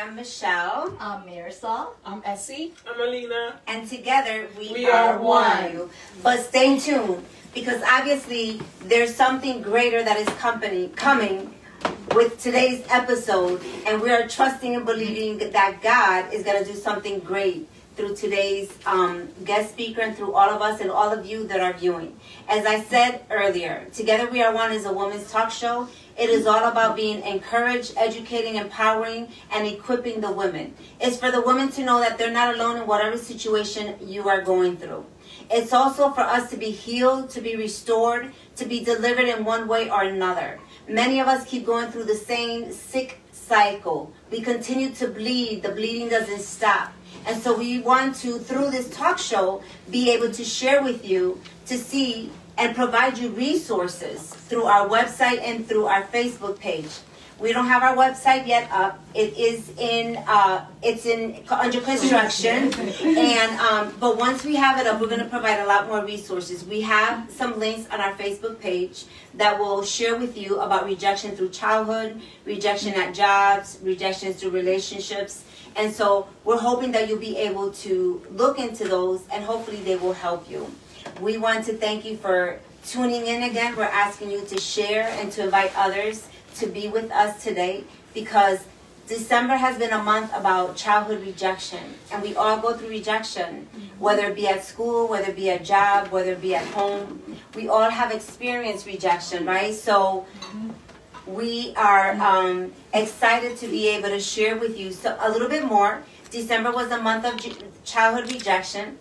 am Michelle. I'm Marisol. I'm Essie. I'm Alina. And together we are one. one. But stay tuned, because obviously there's something greater that is coming with today's episode, and we are trusting and believing that God is going to do something great through today's guest speaker and through all of us and all of you that are viewing. As I said earlier, Together We Are One is a women's talk show. It is all about being encouraged, educating, empowering, and equipping the women. It's for the women to know that they're not alone in whatever situation you are going through. It's also for us to be healed, to be restored, to be delivered in one way or another. Many of us keep going through the same sick cycle. We continue to bleed. The bleeding doesn't stop. And so we want to, through this talk show, be able to share with you, to see and provide you resources through our website and through our Facebook page. We don't have our website yet up. It is under construction. And but once we have it up, we're going to provide a lot more resources. We have some links on our Facebook page that will share with you about rejection through childhood, rejection at jobs, rejection through relationships. And so we're hoping that you'll be able to look into those, and hopefully they will help you. We want to thank you for tuning in again. We're asking you to share and to invite others to be with us today, because December has been a month about childhood rejection, and we all go through rejection, whether it be at school, whether it be at job, whether it be at home. We all have experienced rejection, right? So we are excited to be able to share with you a little bit more. December was a month of childhood rejection.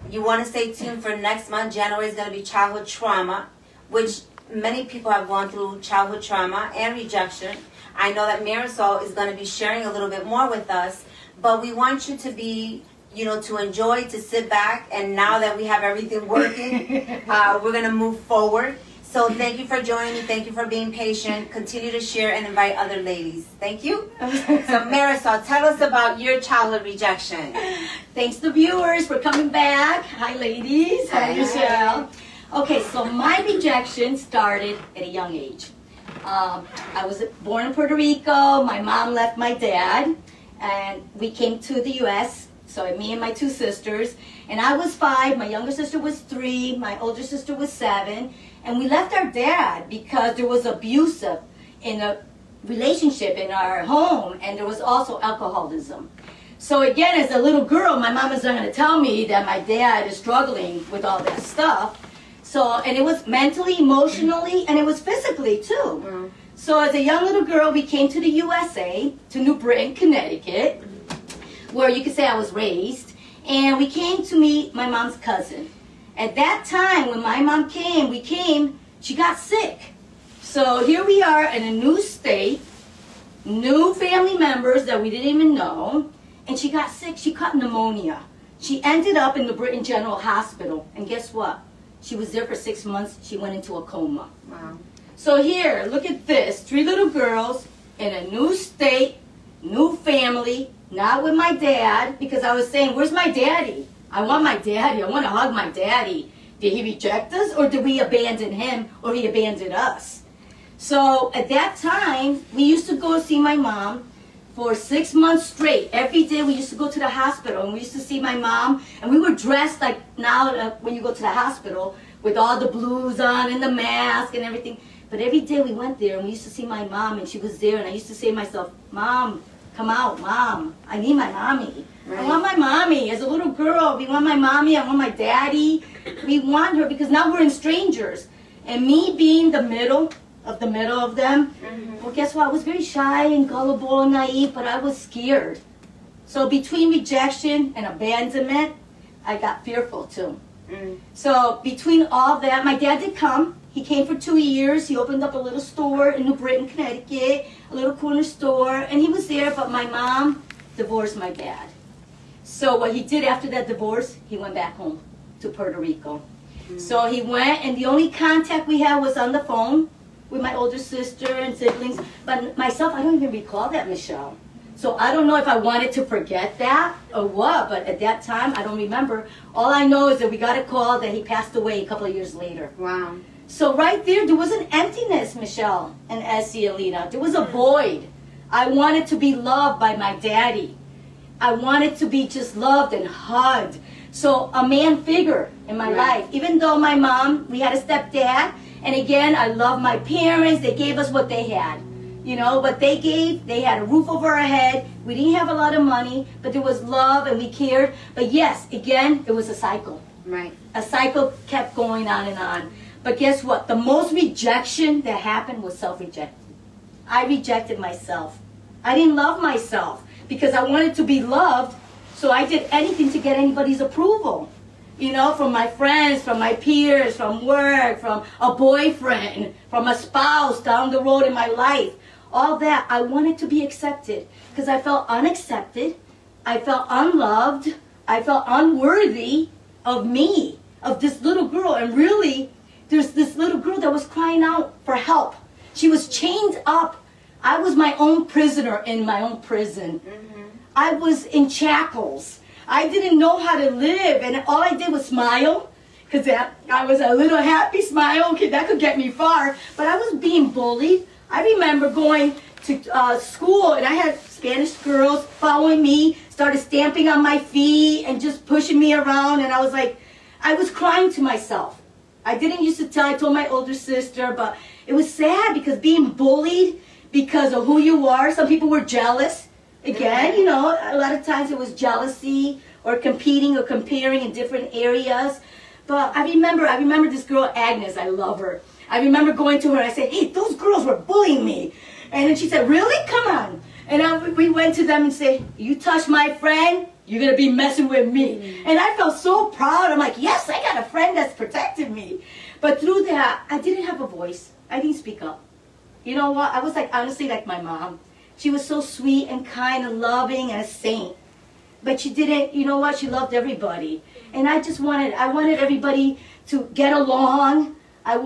You want to stay tuned for next month. January is going to be childhood trauma, which many people have gone through childhood trauma and rejection. I know that Marisol is going to be sharing a little bit more with us, but we want you to be, to enjoy, to sit back, and now that we have everything working, we're going to move forward. So thank you for joining me. Thank you for being patient. Continue to share and invite other ladies. Thank you. So Marisol, tell us about your childhood rejection. Thanks to viewers for coming back. Hi, ladies. Hi, Michelle. Okay, so my rejection started at a young age. I was born in Puerto Rico. My mom left my dad, and we came to the U.S., so me and my two sisters. And I was 5, my younger sister was 3, my older sister was 7. And we left our dad because there was abuse in a relationship in our home, and there was also alcoholism. So again, as a little girl, my mom is not going to tell me that my dad is struggling with all that stuff. So, and it was mentally, emotionally, and it was physically too. So as a young little girl, we came to the USA, to New Britain, Connecticut, where you could say I was raised. And we came to meet my mom's cousin. At that time, when my mom came, she got sick. So here we are in a new state, new family members that we didn't even know, and she got sick. She caught pneumonia. She ended up in the Britain General Hospital, and guess what? She was there for 6 months. She went into a coma. Wow. So here, look at this. 3 little girls in a new state, new family, not with my dad, because I was saying, where's my daddy? I want my daddy. I want to hug my daddy. Did he reject us, or did we abandon him, or he abandoned us? So at that time, we used to go see my mom for 6 months straight. Every day we used to go to the hospital, and we used to see my mom, and we were dressed like now when you go to the hospital with all the blues on and the mask and everything. But every day we went there, and we used to see my mom, and she was there, and I used to say to myself, Mom, come out, Mom. I need my mommy. Right. I want my mommy. As a little girl, we want my mommy. I want my daddy. We want her, because now we're in strangers. And me being the middle of them, well, guess what? I was very shy and gullible and naive, but I was scared. So between rejection and abandonment, I got fearful too. So between all that, my dad did come. He came for 2 years. He opened up a little store in New Britain, Connecticut, a little corner store, and he was there, but my mom divorced my dad. So what he did after that divorce, he went back home to Puerto Rico. So he went, and the only contact we had was on the phone with my older sister and siblings. But myself, I don't even recall that, Michelle. So I don't know if I wanted to forget that or what, but at that time, I don't remember. All I know is that we got a call that he passed away a couple of years later. Wow. So right there was an emptiness, Michelle and Essie and Lena. There was a void. I wanted to be loved by my daddy. I wanted to be just loved and hugged. So a man figure in my life. Even though my mom, we had a stepdad, and again, I love my parents. They gave us what they had. You know, what they gave, they had a roof over our head. We didn't have a lot of money, but there was love and we cared. But yes, again, it was a cycle. Right. A cycle kept going on and on. But guess what? The most rejection that happened was self-rejection. I rejected myself. I didn't love myself because I wanted to be loved, so I did anything to get anybody's approval. You know, from my friends, from my peers, from work, from a boyfriend, from a spouse down the road in my life. All that, I wanted to be accepted because I felt unaccepted. I felt unloved. I felt unworthy of me, of this little girl. And really, there's this little girl that was crying out for help. She was chained up. I was my own prisoner in my own prison. I was in shackles. I didn't know how to live, and all I did was smile, because I was a little happy smile. Okay, that could get me far, but I was being bullied. I remember going to school, and I had Spanish girls following me, started stamping on my feet and just pushing me around, and I was like, I was crying to myself. I didn't used to tell, I told my older sister, but it was sad because being bullied because of who you are, some people were jealous. Again, you know, a lot of times it was jealousy or competing or comparing in different areas. But I remember this girl, Agnes, I love her. I remember going to her and I said, hey, those girls were bullying me. And then she said, really? Come on. And we went to them and said, you touch my friend, you're going to be messing with me. And I felt so proud. I'm like, yes, I got a friend that's protected me. But through that, I didn't have a voice. I didn't speak up. You know what? I was like, honestly, like my mom. She was so sweet and kind and loving and a saint. But she didn't, you know what? She loved everybody. And I wanted everybody to get along. I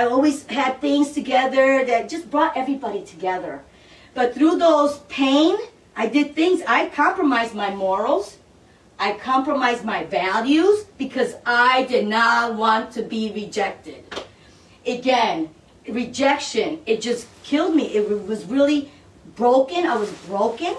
always had things together that just brought everybody together. But through those pain, I did things. I compromised my morals. I compromised my values because I did not want to be rejected. Again, rejection, it just killed me. It was really broken. I was broken.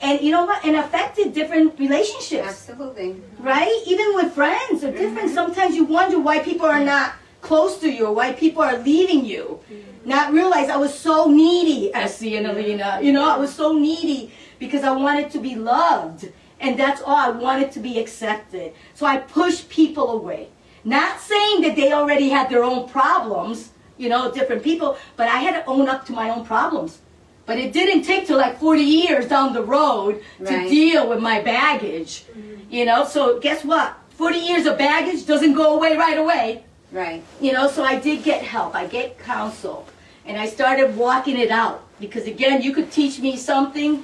And you know what? It affected different relationships. Absolutely. Right? Even with friends are different. Sometimes you wonder why people are not close to you or why people are leaving you. Not realize I was so needy, Essie and Alina. You know, I was so needy because I wanted to be loved. And that's all. I wanted to be accepted. So I pushed people away. Not saying that they already had their own problems, you know, different people, but I had to own up to my own problems. But it didn't take till like 40 years down the road to deal with my baggage, you know. So guess what? 40 years of baggage doesn't go away right away. Right. You know, so I did get help. I get counsel. And I started walking it out. Because again, you could teach me something,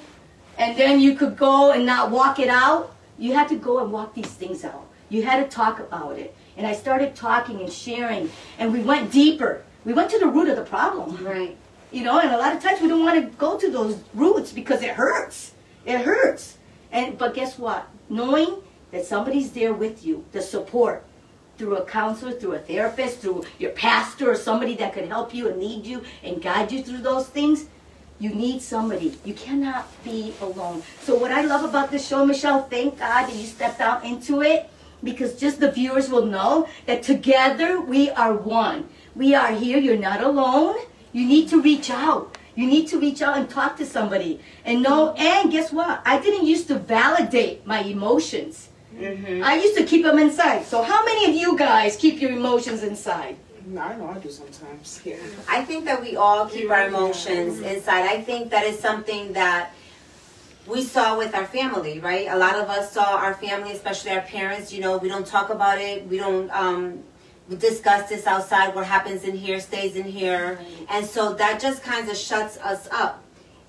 and then you could go and not walk it out. You had to go and walk these things out. You had to talk about it. And I started talking and sharing. And we went deeper. We went to the root of the problem. Right. You know, and a lot of times we don't want to go to those roots because it hurts. It hurts. But guess what? Knowing that somebody's there with you, the support, through a counselor, through a therapist, through your pastor or somebody that could help you and lead you and guide you through those things, you need somebody. You cannot be alone. So what I love about this show, Michelle, thank God that you stepped out into it, because just the viewers will know that together we are one. We are here. You're not alone. You need to reach out. You need to reach out and talk to somebody. And know, and guess what? I didn't used to validate my emotions. I used to keep them inside. So how many of you guys keep your emotions inside? I know I do sometimes. Yeah. I think that we all keep our emotions inside. I think that is something that we saw with our family, right? A lot of us saw our family, especially our parents, you know, we don't talk about it. We don't discuss this outside. What happens in here stays in here. And so that just kind of shuts us up.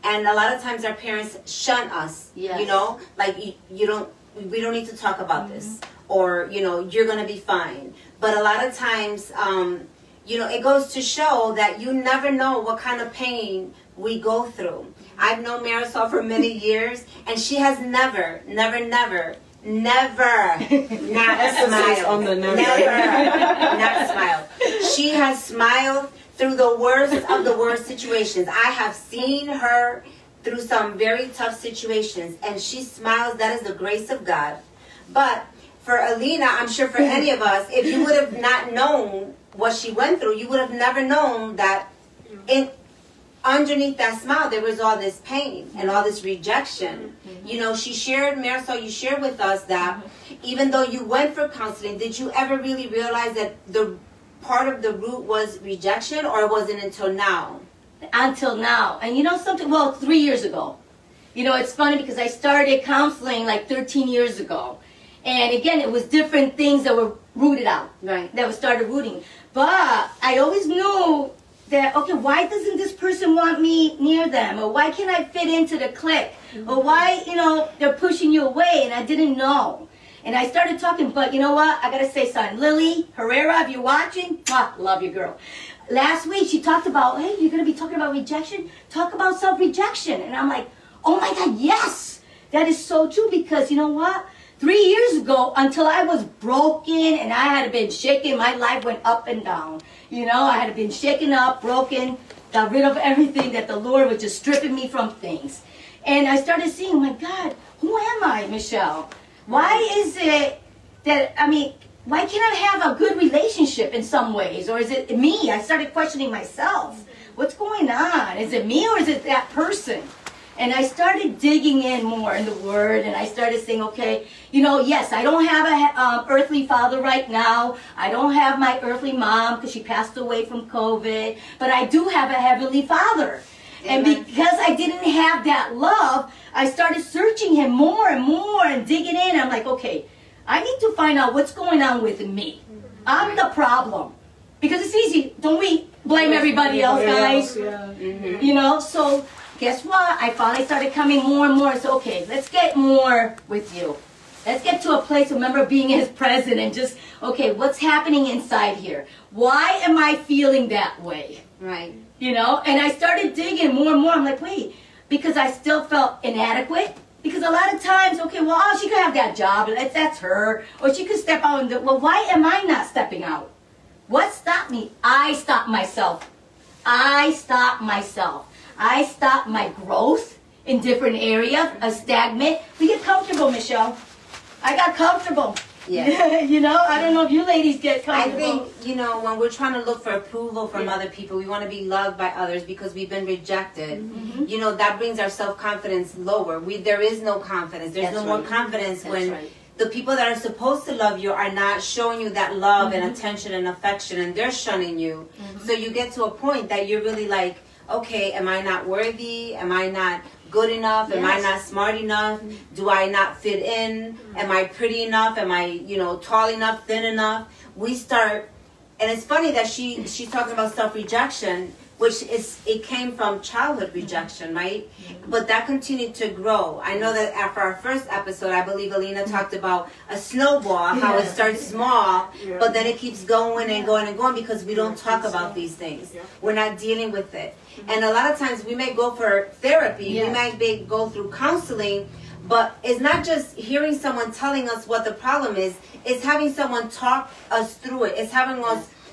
And a lot of times our parents shun us, you know, like we don't need to talk about this, or, you know, you're going to be fine. But a lot of times, you know, it goes to show that you never know what kind of pain we go through. I've known Marisol for many years, and she has never not smiled. Never not smiled. She has smiled through the worst of the worst situations. I have seen her through some very tough situations, and she smiles. That is the grace of God. But for Alina, I'm sure for any of us, if you would have not known what she went through, you would have never known that underneath that smile there was all this pain and all this rejection. You know, she shared, Marisol, you shared with us that even though you went for counseling, did you ever really realize that the part of the root was rejection, or it wasn't until now? Until now. And you know something? Well, 3 years ago. You know, it's funny because I started counseling like 13 years ago. And again, it was different things that were rooted out. Right. That started rooting. But I always knew that, okay, why doesn't this person want me near them? Or why can't I fit into the clique? Or why, you know, they're pushing you away, and I didn't know. And I started talking, but you know what? I got to say something. Lily Herrera, if you're watching, love you, girl. Last week, she talked about, hey, you're going to be talking about rejection? Talk about self-rejection. And I'm like, oh my God, yes! That is so true, because you know what? 3 years ago, until I was broken and I had been shaken, my life went up and down. You know, I had been shaken up, broken, got rid of everything that the Lord was just stripping me from things. And I started seeing, oh my God, who am I, Michelle? Why is it that, I mean, why can't I have a good relationship in some ways? Or is it me? I started questioning myself. What's going on? Is it me or is it that person? And I started digging in more in the Word, and I started saying, okay, you know, yes, I don't have an earthly father right now. I don't have my earthly mom because she passed away from COVID, but I do have a heavenly Father. Amen. And because I didn't have that love, I started searching Him more and more and digging in. I'm like, okay, I need to find out what's going on with me. I'm the problem. Because it's easy. Don't we blame everybody else, guys? Yeah. You know, so guess what? I finally started coming more and more. So, okay, let's get more with you. Let's get to a place, remember being His presence, and just, okay, what's happening inside here? Why am I feeling that way? Right. You know, and I started digging more and more. I'm like, wait, because I still felt inadequate. Because a lot of times, okay, well, oh, she could have that job, that's her. Or she could step out and do, well, why am I not stepping out? What stopped me? I stopped myself. I stopped myself. I stopped my growth in different areas, a stagnant. We get comfortable, Michelle. I got comfortable. Yeah. You know, I don't know if you ladies get comfortable. I think, you know, when we're trying to look for approval from other people, we want to be loved by others because we've been rejected. You know, that brings our self-confidence lower. There is no confidence. There's no more confidence when the people that are supposed to love you are not showing you that love and attention and affection, and they're shunning you. So you get to a point that you're really like, okay, am I not worthy? Am I not good enough? Am I not smart enough? Do I not fit in? Am I pretty enough? Am I, you know, tall enough, thin enough? We start, and it's funny that she's talking about self-rejection, which it came from childhood rejection, right? But that continued to grow. I know that after our first episode, I believe Alina talked about a snowball, how it starts small, but then it keeps going and going and going because we don't talk about these things. We're not dealing with it. And a lot of times we may go for therapy, we might go through counseling, but it's not just hearing someone telling us what the problem is, it's having someone talk us through it. It's having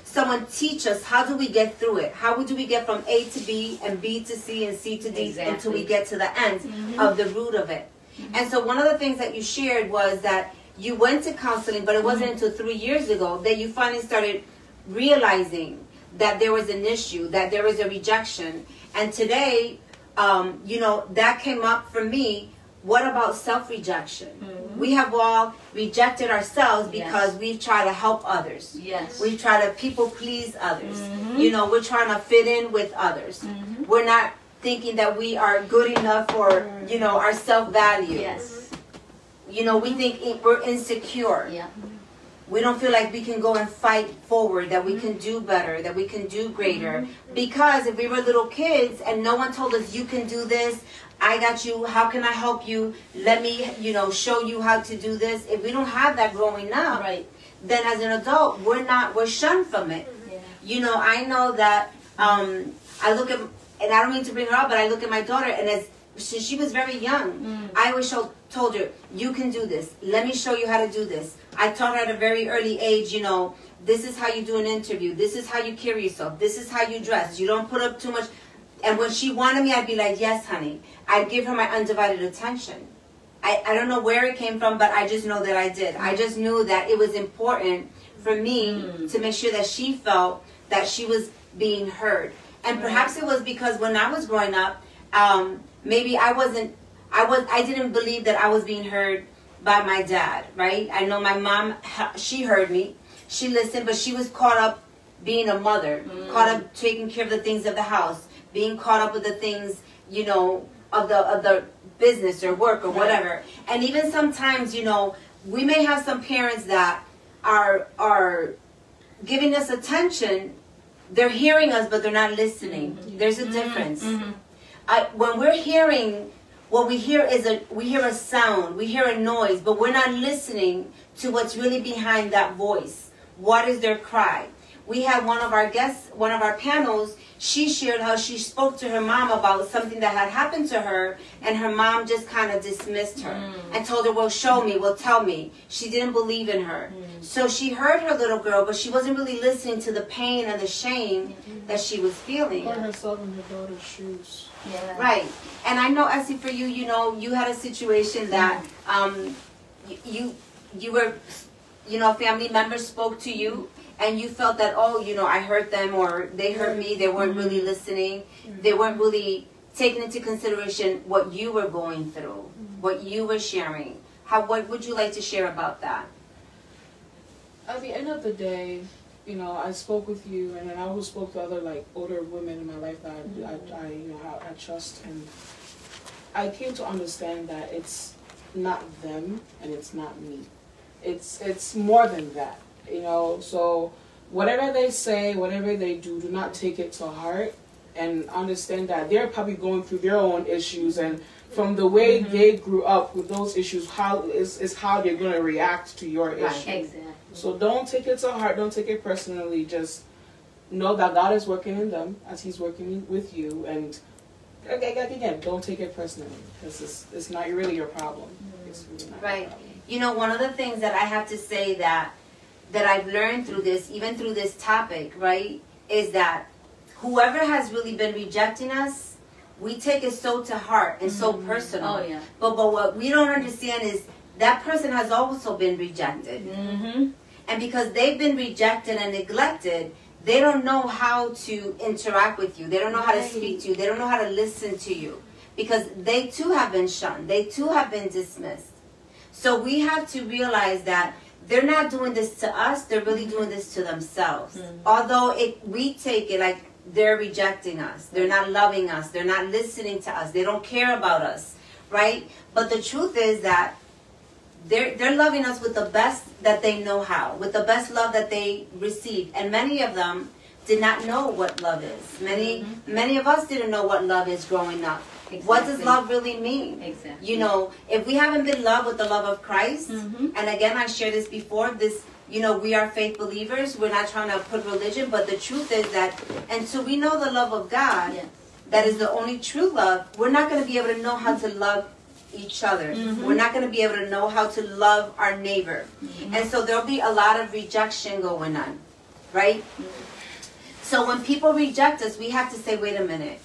someone teach us how do we get through it. How do we get from A to B and B to C and C to D until we get to the end of the root of it. And so one of the things that you shared was that you went to counseling, but it wasn't until 3 years ago that you finally started realizing that there was an issue, that there was a rejection. And today, you know, that came up for me. What about self-rejection? We have all rejected ourselves because we've tried to help others. We've tried to people please others. You know, we're trying to fit in with others. We're not thinking that we are good enough for, you know, our self-value. You know, we think we're insecure. We don't feel like we can go and fight forward, that we can do better, that we can do greater. Because if we were little kids and no one told us, you can do this, I got you, how can I help you, let me, you know, show you how to do this. If we don't have that growing up, then as an adult, we're shunned from it. You know, I know that I look at, and I don't mean to bring her up, but I look at my daughter, and since she was very young, I always told her, you can do this. Let me show you how to do this. I taught her at a very early age, you know, this is how you do an interview. This is how you carry yourself. This is how you dress. You don't put up too much. And when she wanted me, I'd be like, yes, honey. I'd give her my undivided attention. I don't know where it came from, but I just know that I did. I just knew that it was important for me to make sure that she felt that she was being heard. And perhaps it was because when I was growing up, maybe I didn't believe that I was being heard by my dad, right? I know my mom, she heard me. She listened, but she was caught up being a mother, caught up taking care of the things of the house, being caught up with the things, you know, of the business or work or whatever. And even sometimes, you know, we may have some parents that are giving us attention. They're hearing us, but they're not listening. There's a difference. When we're hearing, what we hear is we hear a sound, we hear a noise, but we're not listening to what's really behind that voice. What is their cry? We had one of our guests, one of our panels, she shared how she spoke to her mom about something that had happened to her, and her mom just kind of dismissed her and told her, well, show me, well, tell me. She didn't believe in her. So she heard her little girl, but she wasn't really listening to the pain and the shame that she was feeling. Put herself in her daughter's shoes. Yeah. Right. And I know, Essie, for you, you know, you had a situation that you were, you know, family members spoke to you, and you felt that, oh, you know, I hurt them, or they hurt me. They weren't really listening. They weren't really taking into consideration what you were going through, what you were sharing. What would you like to share about that? At the end of the day, you know, I spoke with you, and then I also spoke to other, like, older women in my life that I trust, and I came to understand that it's not them and it's not me. It's more than that. You know, so whatever they say, whatever they do not take it to heart, and understand that they're probably going through their own issues, and from the way they grew up with those issues, how they're going to react to your issue. Exactly. So don't take it to heart, don't take it personally, just know that God is working in them as He's working with you, and again, don't take it personally, because it's not really your problem. It's really not your problem. You know, one of the things that I have to say that I've learned through this, even through this topic, right, is that whoever has really been rejecting us, we take it so to heart and so personal. Oh, yeah. But what we don't understand is that person has also been rejected. And because they've been rejected and neglected, they don't know how to interact with you. They don't know how to speak to you. They don't know how to listen to you. Because they too have been shunned. They too have been dismissed. So we have to realize that they're not doing this to us, they're really doing this to themselves. Although we take it like they're rejecting us, they're not loving us, they're not listening to us, they don't care about us, right? But the truth is that they're loving us with the best that they know how, with the best love that they received. And many of them did not know what love is. Many of us didn't know what love is growing up. Exactly. What does love really mean? Exactly. You know, if we haven't been loved with the love of Christ, and again, I shared this before, you know, we are faith believers. We're not trying to put religion, but the truth is that until we know the love of God, that is the only true love, we're not going to be able to know how to love each other. We're not going to be able to know how to love our neighbor. And so there'll be a lot of rejection going on, right? So when people reject us, we have to say, wait a minute.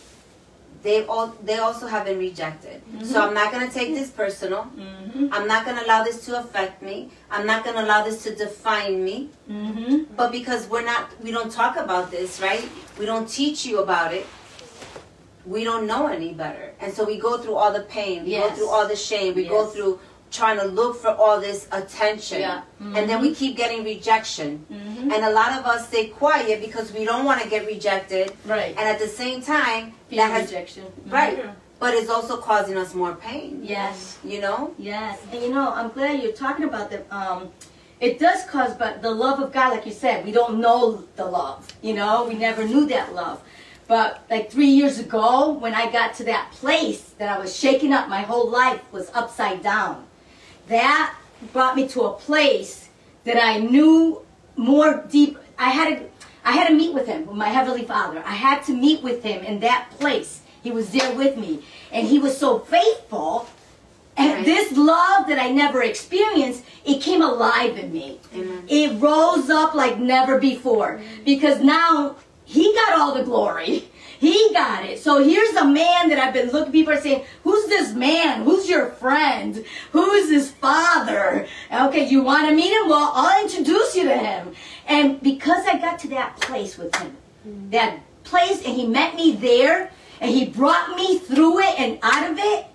They also have been rejected. So I'm not going to take this personal. I'm not going to allow this to affect me. I'm not going to allow this to define me. But because we don't talk about this, right? We don't teach you about it. We don't know any better. And so we go through all the pain. We go through all the shame. We go through trying to look for all this attention. And then we keep getting rejection. And a lot of us stay quiet because we don't want to get rejected. Right. And at the same time, that has rejection. Right. But it's also causing us more pain. Yes. You know? Yes. And you know, I'm glad you're talking about that. It does cause, but the love of God, like you said, we don't know the love. You know, we never knew that love. But like 3 years ago, when I got to that place that I was shaken up, my whole life was upside down. That brought me to a place that I knew more deep. I had to meet with Him, with my Heavenly Father. I had to meet with Him in that place. He was there with me. And He was so faithful. And this love that I never experienced, it came alive in me. It rose up like never before. Because now He got all the glory. He got it. So here's a man that I've been looking, people are saying, who's this man? Who's your friend? Who's his father? Okay, you want to meet him? Well, I'll introduce you to him. And because I got to that place with him, that place, and he met me there, and he brought me through it and out of it,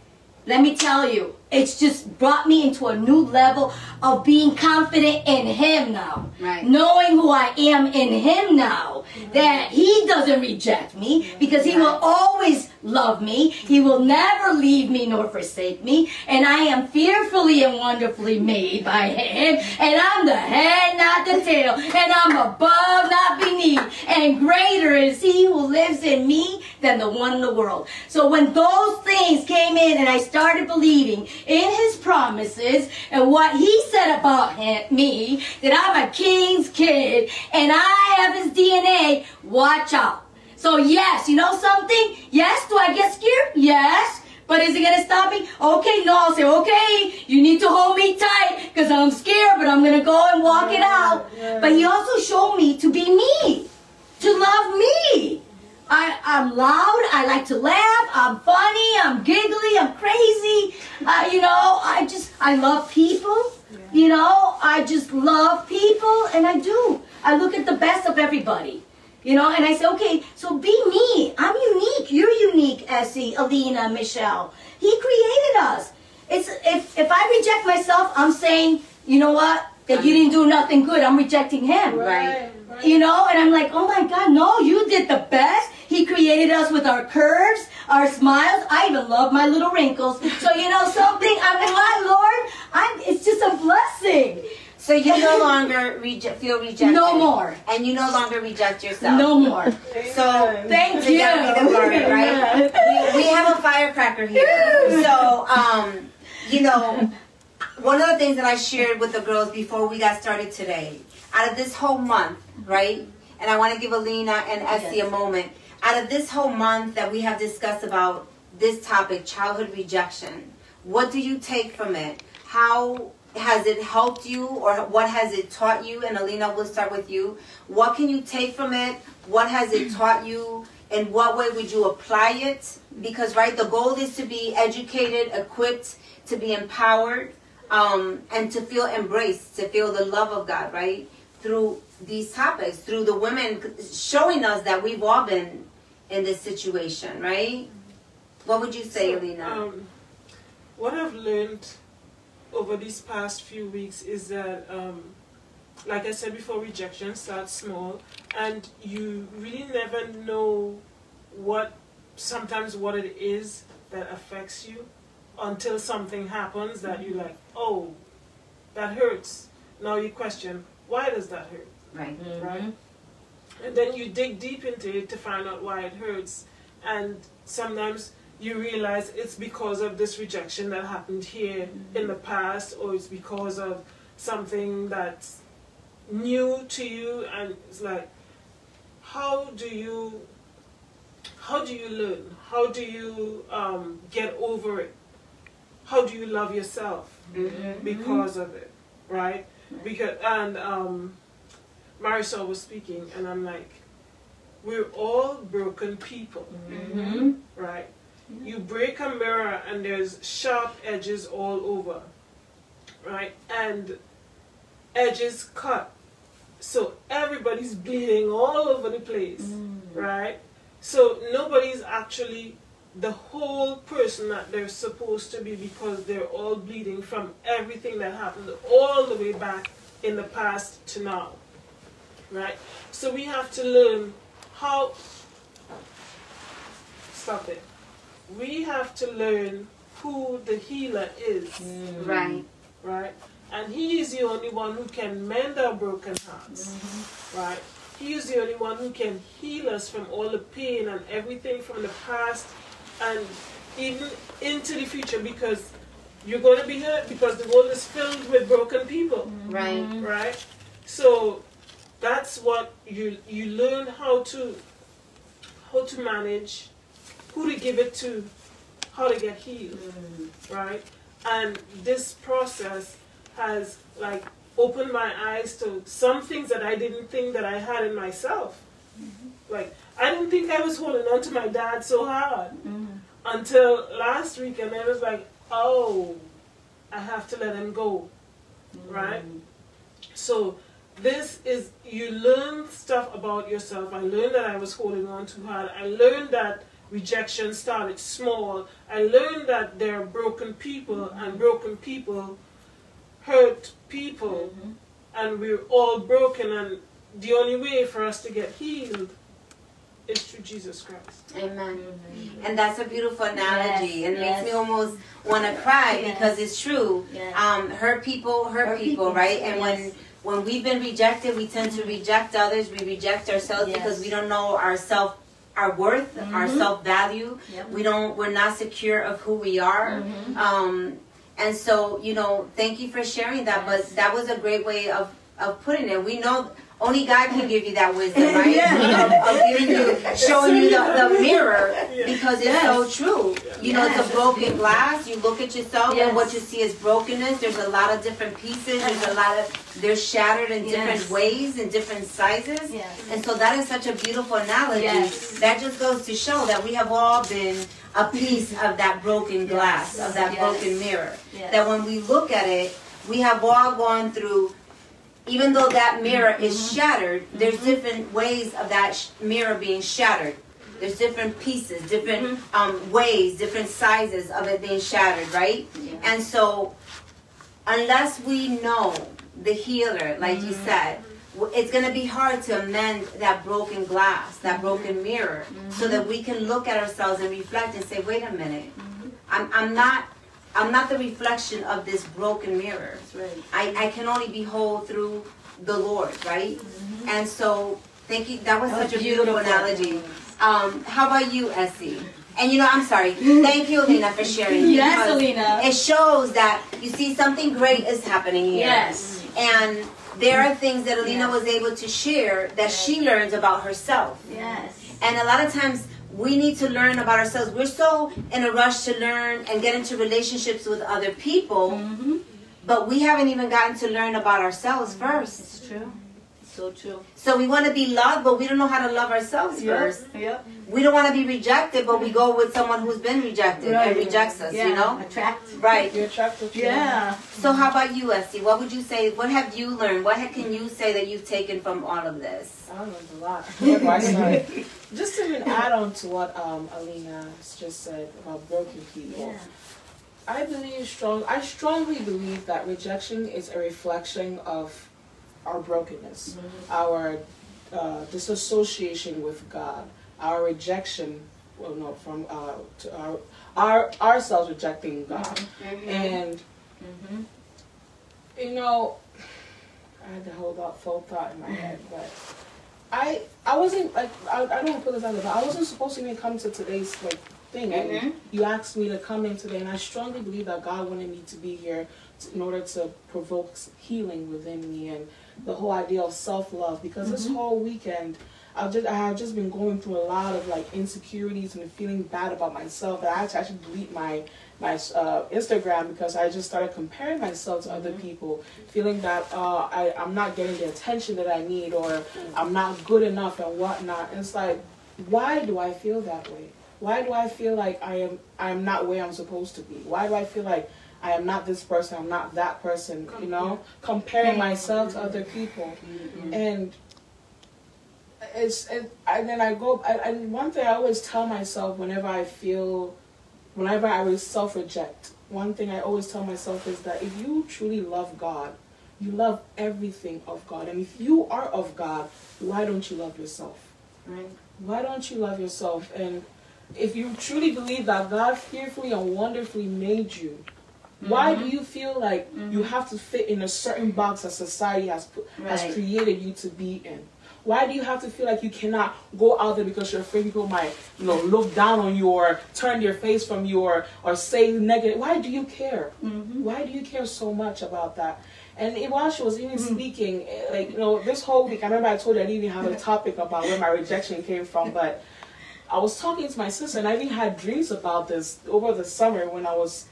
let me tell you, it's just brought me into a new level of being confident in him now. Right. Knowing who I am in him now. That he doesn't reject me because he will always love me. He will never leave me nor forsake me. And I am fearfully and wonderfully made by him. And I'm the head, not the tail. And I'm above, not beneath. And greater is he who lives in me than the one in the world. So when those things came in and I started believing in his promises and what he said about me, that I'm a king's kid and I have his DNA, watch out. So yes, you know something? Yes, do I get scared? Yes. But is it going to stop me? Okay, no, I'll say, okay, you need to hold me tight because I'm scared, but I'm going to go and walk it out. But he also showed me to be me, to love me. I'm loud, I like to laugh, I'm funny, I'm giggly, I'm crazy. You know, I love people. You know, I just love people, and I do. I look at the best of everybody. You know, and I say, okay, so be me. I'm unique. You're unique, Essie, Alina, Michelle. He created us. If I reject myself, I'm saying, you know what? That you didn't do nothing good. I'm rejecting him. Right. You know, and I'm like, oh my God, no, you did the best. He created us with our curves, our smiles. I even love my little wrinkles. So you know something? I'm like, my Lord, it's just a blessing. So you no longer feel rejected. No more. And you no longer reject yourself. No more. So thank to you. God be the glory, right? We have a firecracker here. So, you know, one of the things that I shared with the girls before we got started today, out of this whole month, right? And I want to give Alina and Essie a moment. Out of this whole month that we have discussed about this topic, childhood rejection, what do you take from it? How has it helped you, or what has it taught you? And Alina, we'll start with you. What can you take from it? What has it taught you? In what way would you apply it? Because, right, the goal is to be educated, equipped, to be empowered, and to feel embraced, to feel the love of God, right? Through these topics, through the women showing us that we've all been in this situation, right? What would you say, Alina? What I've learned over these past few weeks is that, like I said before, rejection starts small, and you really never know sometimes what it is that affects you until something happens that you're like, oh, that hurts. Now you question, why does that hurt? Right. Right? And then you dig deep into it to find out why it hurts. And sometimes you realize it's because of this rejection that happened here in the past, or it's because of something that's new to you. And it's like, how do you learn? How do you get over it? How do you love yourself because of it, right? Because Marisol was speaking, and I'm like, we're all broken people, right? You break a mirror and there's sharp edges all over, right? And edges cut. So everybody's bleeding all over the place, right? So nobody's actually the whole person that they're supposed to be, because they're all bleeding from everything that happened all the way back in the past to now, right? So we have to learn how... Stop it. We have to learn who the healer is. Right. Right? And he is the only one who can mend our broken hearts. Right? He is the only one who can heal us from all the pain and everything from the past and even into the future, because you're going to be hurt, because the world is filled with broken people. Right. Right? So that's what you learn how to manage, who to give it to, how to get healed, right? And this process has like opened my eyes to some things that I didn't think that I had in myself. Like I didn't think I was holding on to my dad so hard until last week, and I was like, oh, I have to let him go, right? So this is, you learn stuff about yourself. I learned that I was holding on too hard. I learned that rejection started small. I learned that there are broken people, and broken people hurt people, and we're all broken, and the only way for us to get healed is through Jesus Christ. Amen. And that's a beautiful analogy. Yes, and it yes. makes me almost want to cry Yes. because it's true. Yes. Hurt people, right? And Yes. when we've been rejected, we tend to reject others. We reject ourselves Yes. because we don't know our worth, our self-value. Yep. We're not secure of who we are. And so, thank you for sharing that. Yes. But that was a great way of putting it. We know only God can give you that wisdom, right? Of giving you, showing you the mirror, because it's so true. It's a broken glass. You look at yourself, and what you see is brokenness. There's a lot of different pieces. They're shattered in different ways, in different sizes. And so that is such a beautiful analogy. That just goes to show that we have all been a piece of that broken glass, of that broken mirror. That when we look at it, we have all gone through. Even though that mirror is shattered, there's different ways of that mirror being shattered. There's different pieces, different ways, different sizes of it being shattered, right? And so, unless we know the healer, like you said, it's going to be hard to amend that broken glass, that broken mirror, so that we can look at ourselves and reflect and say, wait a minute, I'm not the reflection of this broken mirror. I can only behold through the Lord, right? And so, thank you. That was such a beautiful analogy. How about you, Essie? And I'm sorry. Thank you, Alina, for sharing. Yes, Alina. It shows that, you see, something great is happening here. Yes. And there are things that Alina was able to share that she learns about herself. Yes. And a lot of times, we need to learn about ourselves. We're so in a rush to learn and get into relationships with other people, but we haven't even gotten to learn about ourselves first. It's true. So true. So we want to be loved, but we don't know how to love ourselves first. We don't want to be rejected, but we go with someone who's been rejected and rejects us, Attract. Right. You're attracted to So how about you, Essie? What would you say? What have you learned? What can you say that you've taken from all of this? I learned a lot. Where do I start? Just to even add on to what Alina has just said about broken people. I strongly believe that rejection is a reflection of our brokenness, our disassociation with God, our rejection, from ourselves rejecting God, and I had to hold that full thought in my head, but I wasn't I don't want to put this out there, but I wasn't supposed to even come to today's thing. And you asked me to come in today, and I strongly believe that God wanted me to be here in order to provoke healing within me and the whole idea of self-love, because this whole weekend I have just been going through a lot of insecurities and feeling bad about myself, that I had to actually delete my Instagram because I just started comparing myself to other people, feeling that I'm not getting the attention that I need, or I'm not good enough and whatnot. And it's like, why do I feel that way? Why do I feel like I am not where I'm supposed to be? Why do I feel like I am not this person, I'm not that person, comparing myself to other people. And one thing I always tell myself whenever I self-reject, one thing I always tell myself is that if you truly love God, you love everything of God. And if you are of God, why don't you love yourself? Right. Why don't you love yourself? And if you truly believe that God fearfully and wonderfully made you, why do you feel like you have to fit in a certain box that society has created you to be in? Why do you have to feel like you cannot go out there because you're afraid people might, look down on you or turn their face from you or say negative? Why do you care? Why do you care so much about that? And while she was even speaking, this whole week, I remember I told you I didn't even have a topic about where my rejection came from, but I was talking to my sister, and I even had dreams about this over the summer when I was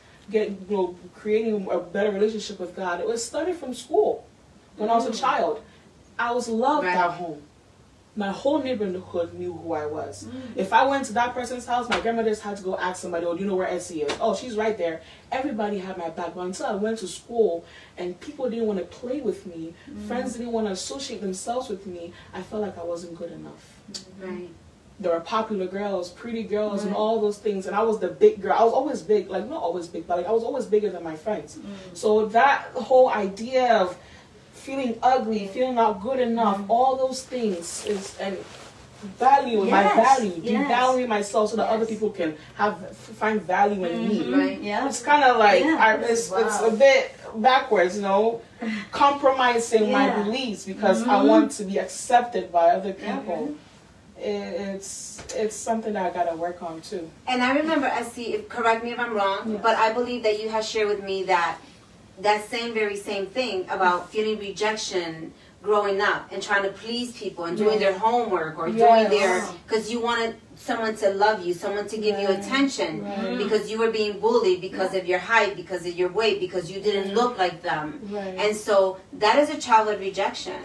creating a better relationship with God. It was started from school when I was a child. I was loved at home. my whole neighborhood knew who I was. If I went to that person's house, my grandmother just had to go ask somebody, oh, do you know where Essie is? Oh, she's right there. Everybody had my back. But until I went to school and people didn't want to play with me, friends didn't want to associate themselves with me, I felt like I wasn't good enough. Right. There were popular girls, pretty girls, and all those things. And I was the big girl. I was always big, like not always big, but like I was always bigger than my friends. So that whole idea of feeling ugly, feeling not good enough, all those things is and valuing my value, devaluing myself so that other people can find value in me. Right. Yeah. It's kind of like it's a bit backwards, you know, compromising my beliefs because I want to be accepted by other people. It's something that I gotta work on too. And I remember, Essie, correct me if I'm wrong, but I believe that you have shared with me that very same thing about feeling rejection growing up and trying to please people and doing their homework or doing their, because you wanted someone to love you, someone to give you attention because you were being bullied because of your height, because of your weight, because you didn't look like them. And so that is a childhood rejection.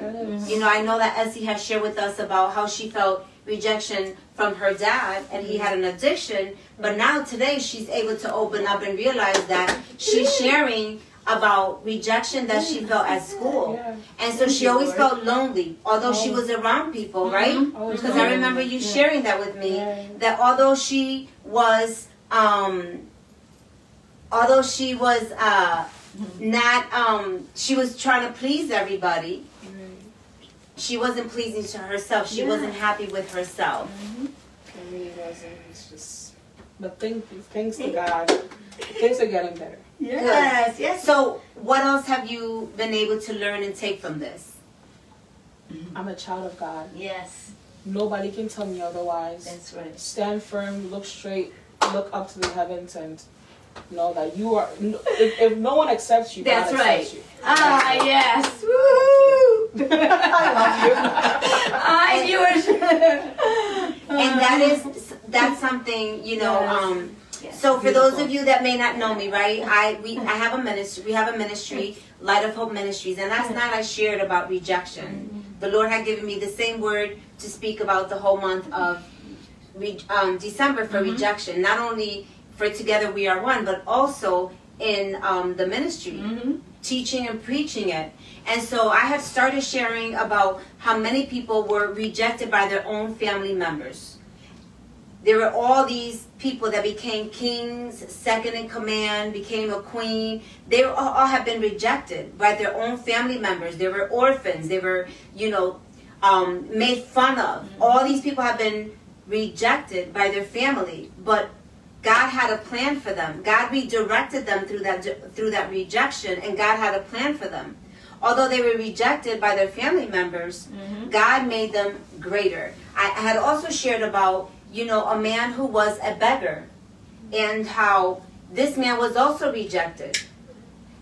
You know, I know that Essie has shared with us about how she felt rejection from her dad, and he had an addiction, but now today she's able to open up and realize that she's sharing about rejection that she felt at school. And so she always felt lonely, although she was around people, right? Because I remember you sharing that with me, that although she was she was trying to please everybody, she wasn't pleasing to herself. She wasn't happy with herself. It really wasn't. It's just, but thanks to God, things are getting better. Yes, yes. So what else have you been able to learn and take from this? I'm a child of God. Yes. Nobody can tell me otherwise. That's right. Stand firm, look straight, look up to the heavens, and know that you are. If no one accepts you, that's God right. accepts you. Ah, yes. Woo! I love you. I knew it. And that's something, you know. So for those of you that may not know me, right? I have a ministry. We have a ministry, Light of Hope Ministries, and last night I shared about rejection. The Lord had given me the same word to speak about the whole month of December for rejection. Not only for Together We Are One, but also in the ministry, teaching and preaching it. And so I had started sharing about how many people were rejected by their own family members. There were all these people that became kings, second in command, became a queen. They all have been rejected by their own family members. They were orphans. They were, you know, made fun of. All these people have been rejected by their family, but God had a plan for them. God redirected them through that rejection, and God had a plan for them. Although they were rejected by their family members, God made them greater. I had also shared about, you know, a man who was a beggar, and how this man was also rejected.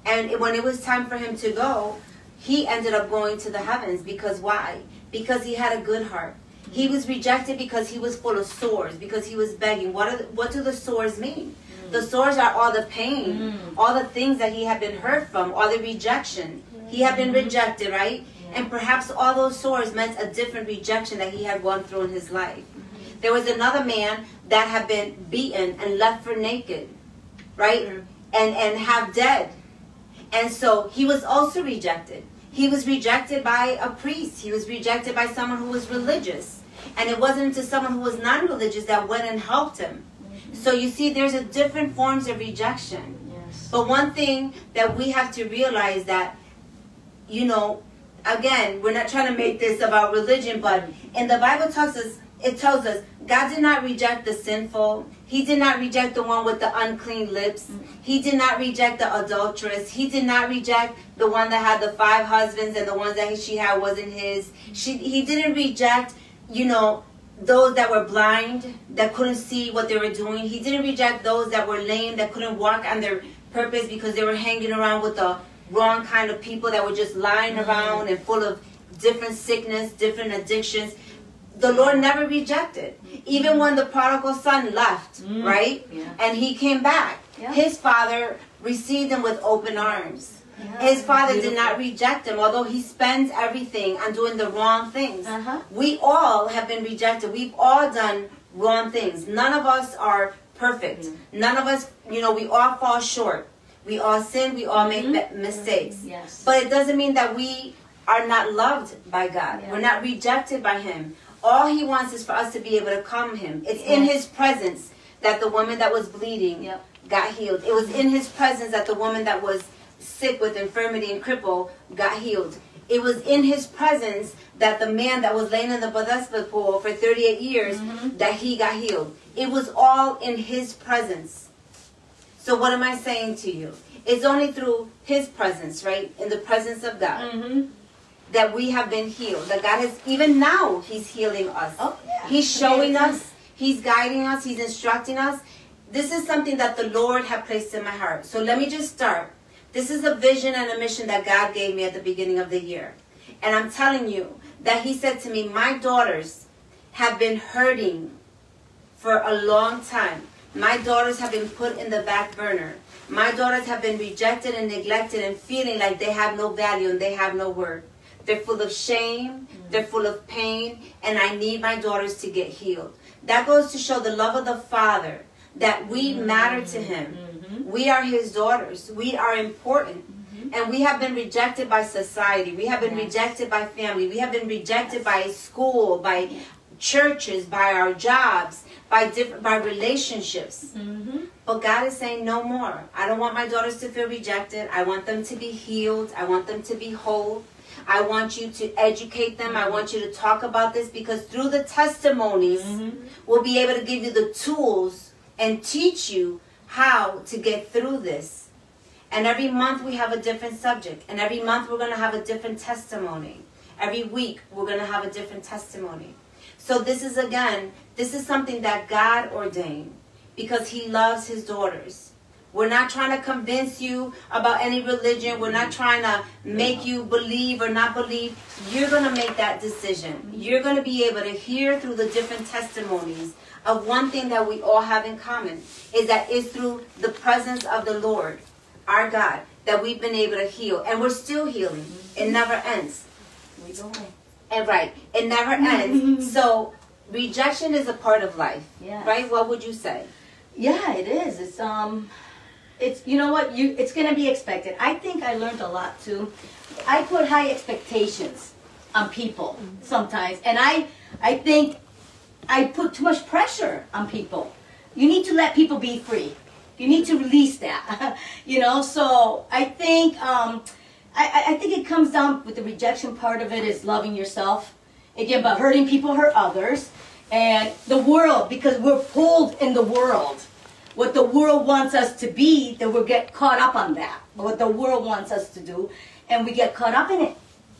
And when it was time for him to go, he ended up going to the heavens. Because why? Because he had a good heart. He was rejected because he was full of sores, because he was begging. What do the sores mean? The sores are all the pain, all the things that he had been hurt from, all the rejection. He had been rejected, right? And perhaps all those sores meant a different rejection that he had gone through in his life. There was another man that had been beaten and left for naked, right? And half dead. And so he was also rejected. He was rejected by a priest. He was rejected by someone who was religious. And it wasn't until someone who was non-religious that went and helped him. So you see, there's a different forms of rejection. But one thing that we have to realize that, you know, again, we're not trying to make this about religion, but in the Bible it tells us God did not reject the sinful. He did not reject the one with the unclean lips. He did not reject the adulteress. He did not reject the one that had the 5 husbands and the ones that she had wasn't his. He didn't reject, you know, those that were blind, that couldn't see what they were doing. He didn't reject those that were lame, that couldn't walk on their purpose because they were hanging around with the wrong kind of people that were just lying around and full of different sickness, different addictions. The Lord never rejected. Even when the prodigal son left, right? And he came back. His father received him with open arms. His father did not reject him, although he spends everything on doing the wrong things. We all have been rejected. We've all done wrong things. None of us are perfect. None of us, we all fall short. We all sin. We all make mistakes. Yes. But it doesn't mean that we are not loved by God. We're not rejected by him. All he wants is for us to be able to come to him. It's in his presence that the woman that was bleeding got healed. It was in his presence that the woman that was sick with infirmity and cripple got healed. It was in his presence that the man that was laying in the Bethesda pool for 38 years, that he got healed. It was all in his presence. So what am I saying to you? It's only through his presence, right? In the presence of God, that we have been healed. That God has, even now, he's healing us. He's showing us, he's guiding us, he's instructing us. This is something that the Lord had placed in my heart. So let me just start. This is a vision and a mission that God gave me at the beginning of the year. And I'm telling you that he said to me, my daughters have been hurting for a long time. My daughters have been put in the back burner. My daughters have been rejected and neglected and feeling like they have no value and they have no worth. They're full of shame. They're full of pain. And I need my daughters to get healed. That goes to show the love of the Father, that we matter to him. We are his daughters. We are important. And we have been rejected by society. We have been rejected by family. We have been rejected by school, by churches, by our jobs, by relationships. But God is saying no more. I don't want my daughters to feel rejected. I want them to be healed. I want them to be whole. I want you to educate them. I want you to talk about this, because through the testimonies, we'll be able to give you the tools and teach you how to get through this. And every month we have a different subject. And every month we're going to have a different testimony. Every week we're going to have a different testimony. So this is, again, this is something that God ordained, because he loves his daughters. We're not trying to convince you about any religion. We're not trying to make you believe or not believe. You're going to make that decision. You're going to be able to hear through the different testimonies of one thing that we all have in common, is that it's through the presence of the Lord, our God, that we've been able to heal. And we're still healing. It never ends. We go away. And right, it never ends. So rejection is a part of life, right? What would you say? Yeah, it is. It's you know what, it's gonna be expected. I think I learned a lot too. I put high expectations on people sometimes, and I think I put too much pressure on people. You need to let people be free. You need to release that. So I think I think it comes down with the rejection part of it is loving yourself. Again, but hurting people hurt others. And the world, because we're pulled in the world. What the world wants us to be, that we'll get caught up on that. What the world wants us to do, and we get caught up in it.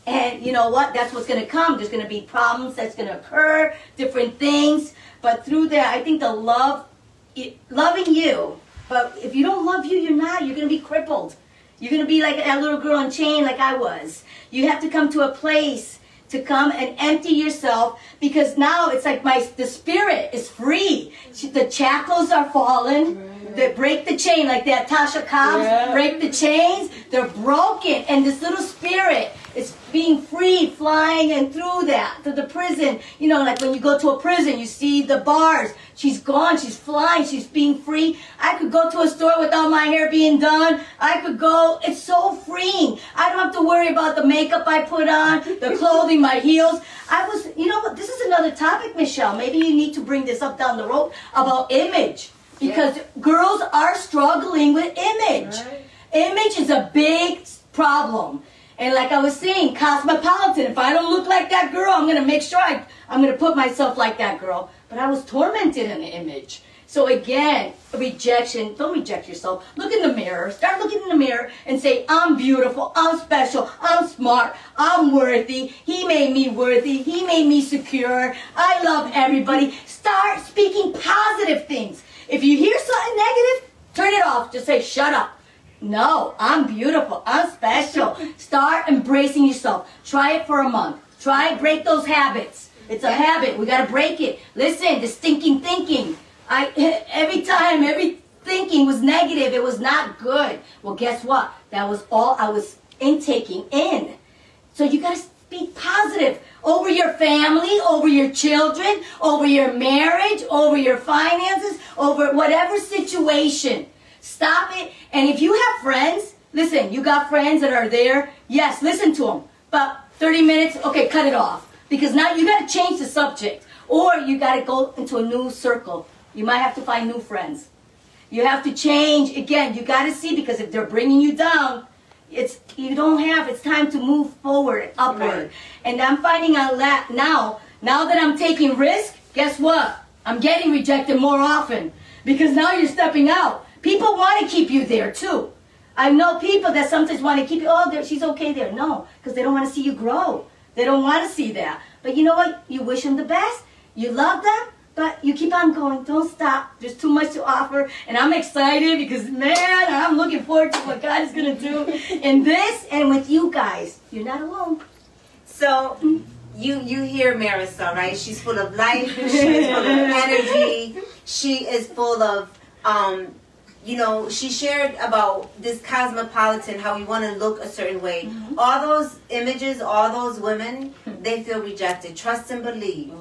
And you know what? That's what's going to come. There's going to be problems that's going to occur, different things. But through that, I think the loving you. But if you don't love you, you're going to be crippled. You're going to be like that little girl in chain like I was. You have to come to a place to come and empty yourself, because now it's like the spirit is free. The shackles are fallen. They break the chain, like that Tasha Cobbs, break the chains. They're broken, and this little spirit is being free, flying and through the prison. Like when you go to a prison, you see the bars. She's gone, she's flying, she's being free. I could go to a store without my hair being done. I could go, it's so freeing. I don't have to worry about the makeup I put on, the clothing, my heels. This is another topic, Michelle. Maybe you need to bring this up down the road about image. Because girls are struggling with image. Image is a big problem. And like I was saying, cosmopolitan. If I don't look like that girl, I'm going to make sure I'm going to put myself like that girl. But I was tormented in the image. So again, rejection. Don't reject yourself. Look in the mirror. Start looking in the mirror and say, I'm beautiful. I'm special. I'm smart. I'm worthy. He made me worthy. He made me secure. I love everybody. Start speaking positive things. If you hear something negative, turn it off. Just say, shut up. No, I'm beautiful. I'm special. Start embracing yourself. Try it for a month. Break those habits. It's a habit. We got to break it. Listen, the stinking thinking. Every thinking was negative. It was not good. Well, guess what? That was all I was intaking in. So you got to speak positive over your family, over your children, over your marriage, over your finances, over whatever situation. Stop it. And if you have friends, listen, you got friends that are there. Yes, listen to them. About 30 minutes, okay, cut it off. Because now you got to change the subject. Or you got to go into a new circle. You might have to find new friends. You have to change. Again, you got to see, because if they're bringing you down, it's time to move forward, upward. Right. And I'm finding out that now that I'm taking risk, guess what? I'm getting rejected more often. Because now you're stepping out. People want to keep you there too. I know people that sometimes want to keep you, she's okay there. No, because they don't want to see you grow. They don't want to see that. But you know what? You wish them the best. You love them. But you keep on going. Don't stop. There's too much to offer. And I'm excited because, man, I'm looking forward to what God is going to do in this and with you guys. You're not alone. So you hear Marisol, right? She's full of life. She's full of energy. She is full of, she shared about this cosmopolitan, how we want to look a certain way. Mm-hmm. All those images, all those women, they feel rejected. Trust and believe.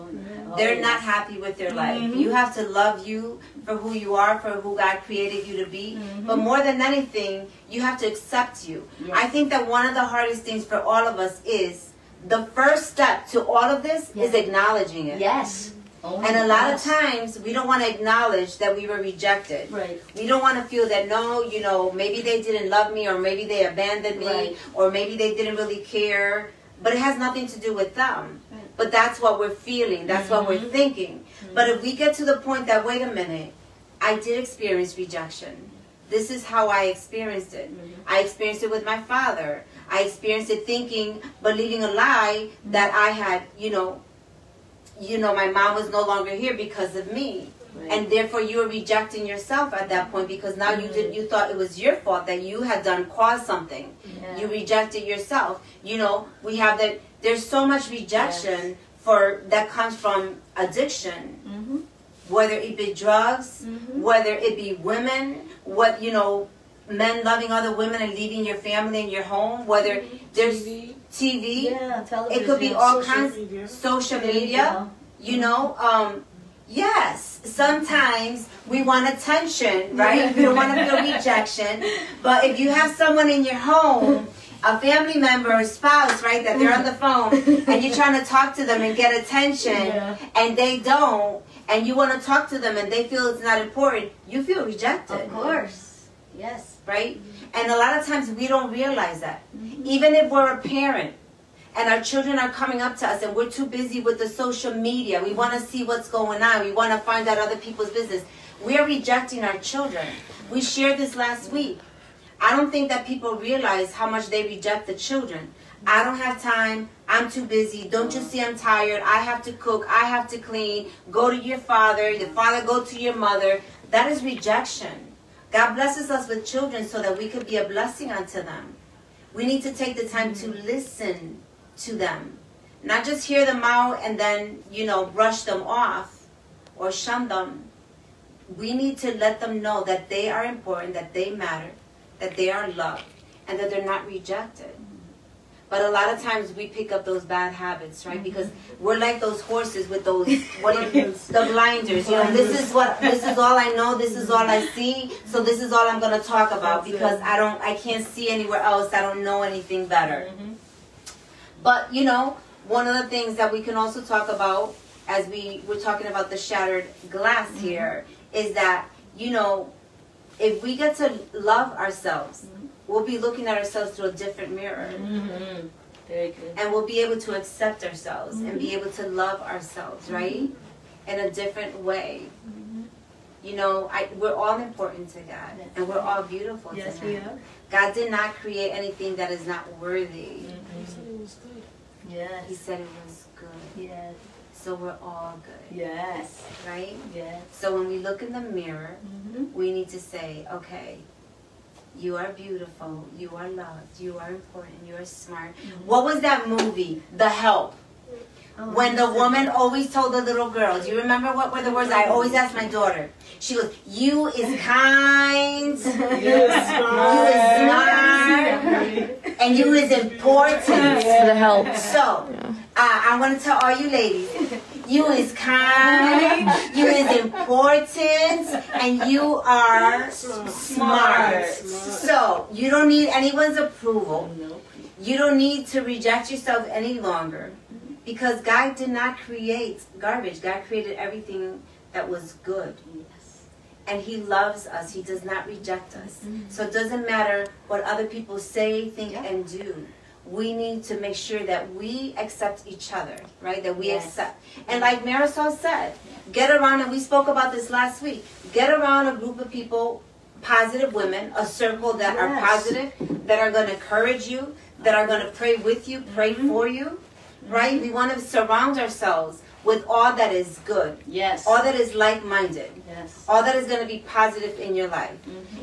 They're not happy with their life. Mm-hmm. You have to love you for who you are, for who God created you to be. Mm-hmm. But more than anything, you have to accept you. Yes. I think that one of the hardest things for all of us is the first step to all of this is acknowledging it. Yes. And a lot of times, we don't want to acknowledge that we were rejected. Right. We don't want to feel that, no, maybe they didn't love me, or maybe they abandoned me, Right. or maybe they didn't really care. But it has nothing to do with them. Right. But that's what we're feeling. That's what we're thinking. But if we get to the point that, wait a minute, I did experience rejection. This is how I experienced it. I experienced it with my father. I experienced it believing a lie that I had, my mom was no longer here because of me. Right. And therefore you were rejecting yourself at that point, because now you thought it was your fault that you had caused something. Yeah. You rejected yourself. We have that. There's so much rejection that comes from addiction, whether it be drugs, whether it be women, men loving other women and leaving your family and your home, whether there's TV, television, it could be all kinds, social media, yes, sometimes we want attention, right? We don't want to feel rejection. But if you have someone in your home, a family member or spouse, right, that they're on the phone, and you're trying to talk to them and get attention, and they don't, and you want to talk to them and they feel it's not important, you feel rejected. Of course. Yes. Right? And a lot of times we don't realize that. Even if we're a parent, and our children are coming up to us and we're too busy with the social media, we want to see what's going on, we want to find out other people's business, we are rejecting our children. We shared this last week. I don't think that people realize how much they reject the children. I don't have time, I'm too busy, don't you see I'm tired, I have to cook, I have to clean, go to your father go to your mother. That is rejection. God blesses us with children so that we could be a blessing unto them. We need to take the time to listen to them. Not just hear them out and then, brush them off or shun them. We need to let them know that they are important, that they matter, that they are loved, and that they're not rejected. But a lot of times we pick up those bad habits, right? Because we're like those horses with those, the blinders. This is all I know, this is all I see, so this is all I'm going to talk about because I can't see anywhere else, I don't know anything better. But, one of the things that we can also talk about, as we're talking about the shattered glass here, is that, if we get to love ourselves, we'll be looking at ourselves through a different mirror. Very good. And we'll be able to accept ourselves and be able to love ourselves, right? In a different way. We're all important to God. And we're all beautiful to Him. Yes, we are. God did not create anything that is not worthy. He said it was good. Yes. He said it was good. Yes. So we're all good. Yes. Right? Yes. So when we look in the mirror, we need to say, okay, you are beautiful, you are loved, you are important, you are smart. What was that movie, The Help? When the woman always told the little girls, you remember what were the words? I always asked my daughter. She goes, you is kind, you is smart, and you is important. The help. So, I want to tell all you ladies, you is kind, you is important, and you are smart. So, you don't need anyone's approval. You don't need to reject yourself any longer. Because God did not create garbage. God created everything that was good. Yes. And He loves us. He does not reject us. So it doesn't matter what other people say, think, and do. We need to make sure that we accept each other, right? That we accept. And like Marisol said, get around, and we spoke about this last week, get around a group of people, positive women, a circle that are positive, that are going to encourage you, that are going to pray with you, pray for you. Right? We want to surround ourselves with all that is good. Yes. All that is like-minded. Yes. All that is going to be positive in your life.